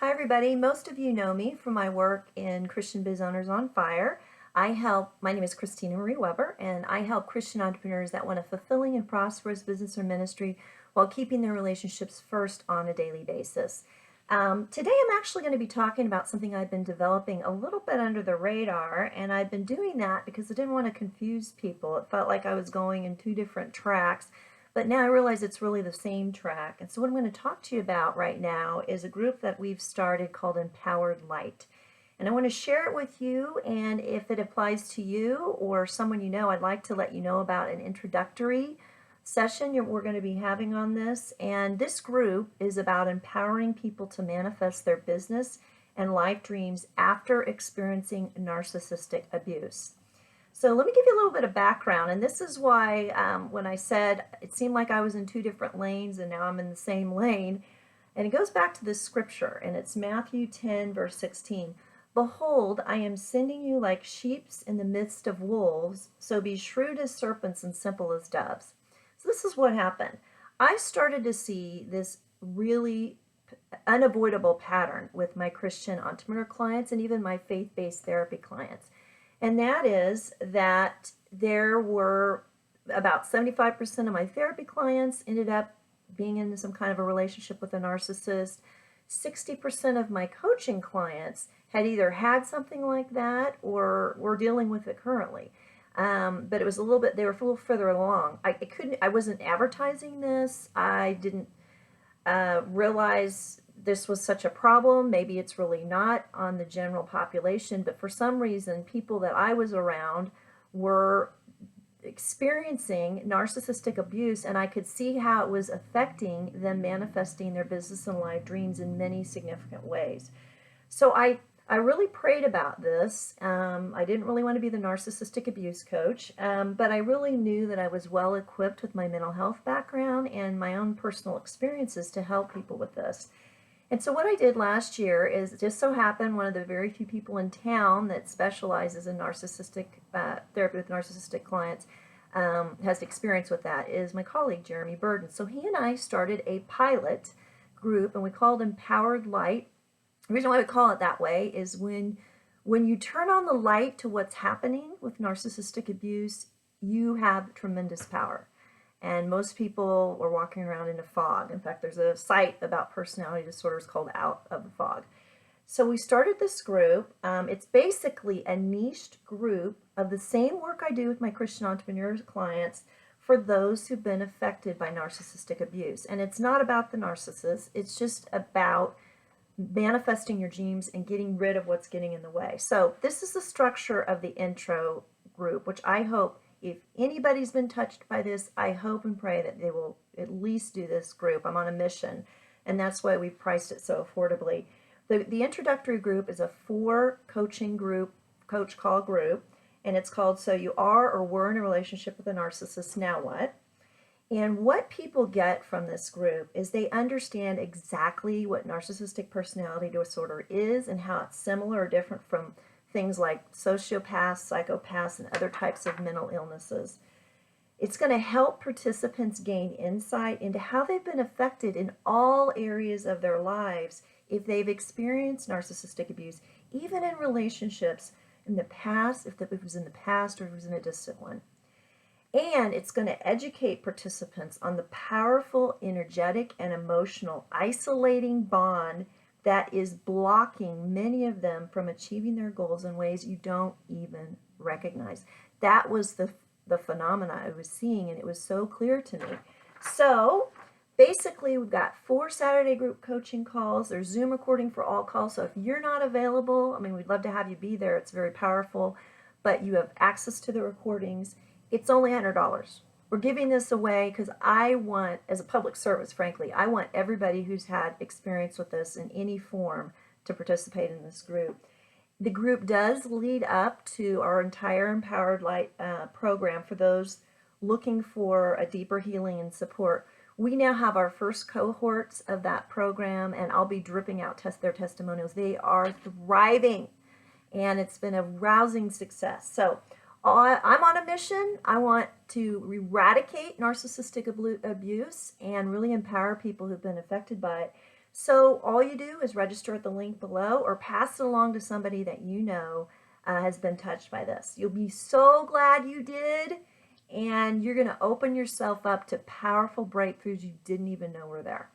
Hi everybody, most of you know me from my work in Christian Biz Owners on Fire. My name is Christina Marie Weber, and I help Christian entrepreneurs that want a fulfilling and prosperous business or ministry while keeping their relationships first on a daily basis. Today I'm actually going to be talking about something I've been developing a little bit under the radar, and I've been doing that because I didn't want to confuse people. It felt like I was going in two different tracks. But now I realize it's really the same track. And so what I'm going to talk to you about right now is a group that we've started called Empowered Light. And I want to share it with you, and if it applies to you or someone you know, I'd like to let you know about an introductory session we're going to be having on this. And this group is about empowering people to manifest their business and life dreams after experiencing narcissistic abuse. So let me give you a little bit of background, and this is why when I said it seemed like I was in two different lanes and now I'm in the same lane, and it goes back to this scripture, and it's Matthew 10, verse 16. Behold, I am sending you like sheep in the midst of wolves, so be shrewd as serpents and simple as doves. So this is what happened. I started to see this really unavoidable pattern with my Christian entrepreneur clients and even my faith-based therapy clients. And that is that there were about 75% of my therapy clients ended up being in some kind of a relationship with a narcissist. 60% of my coaching clients had either had something like that or were dealing with it currently. But it was a little bit, they were a little further along. I wasn't advertising this. I didn't realize this was such a problem. Maybe it's really not on the general population, but for some reason, people that I was around were experiencing narcissistic abuse, and I could see how it was affecting them manifesting their business and life dreams in many significant ways. So I really prayed about this. I didn't really want to be the narcissistic abuse coach, but I really knew that I was well equipped with my mental health background and my own personal experiences to help people with this. And so what I did last year is, it just so happened, one of the very few people in town that specializes in narcissistic therapy with narcissistic clients has experience with that is my colleague Jeremy Burden. So he and I started a pilot group, and we called Empowered Light. The reason why we call it that way is when you turn on the light to what's happening with narcissistic abuse, you have tremendous power. And most people are walking around in a fog. In fact, there's a site about personality disorders called Out of the Fog. So we started this group. It's basically a niched group of the same work I do with my Christian entrepreneur clients for those who've been affected by narcissistic abuse. And it's not about the narcissist. It's just about manifesting your dreams and getting rid of what's getting in the way. So this is the structure of the intro group, which I hope, if anybody's been touched by this, I hope and pray that they will at least do this group. I'm on a mission, and that's why we've priced it so affordably. The introductory group is a 4-coaching group, coach call group, and it's called So You Are or Were in a Relationship with a Narcissist, Now What? And what people get from this group is they understand exactly what narcissistic personality disorder is and how it's similar or different from things like sociopaths, psychopaths, and other types of mental illnesses. It's going to help participants gain insight into how they've been affected in all areas of their lives if they've experienced narcissistic abuse, even in relationships in the past, if it was in the past or if it was in a distant one. And it's going to educate participants on the powerful, energetic, and emotional isolating bond that is blocking many of them from achieving their goals in ways you don't even recognize. That was the phenomena I was seeing, and it was so clear to me. So basically, we've got 4 Saturday group coaching calls. There's Zoom recording for all calls. So if you're not available, I mean, we'd love to have you be there. It's very powerful, but you have access to the recordings. It's only $100. We're giving this away because I want, as a public service, frankly, I want everybody who's had experience with this in any form to participate in this group. The group does lead up to our entire Empowered Light program for those looking for a deeper healing and support. We now have our first cohorts of that program, and I'll be dripping out their testimonials. They are thriving, and it's been a rousing success. So I'm on a mission. I want to eradicate narcissistic abuse and really empower people who've been affected by it So all you do is register at the link below or pass it along to somebody that you know has been touched by this. You'll be so glad you did, and you're going to open yourself up to powerful breakthroughs you didn't even know were there.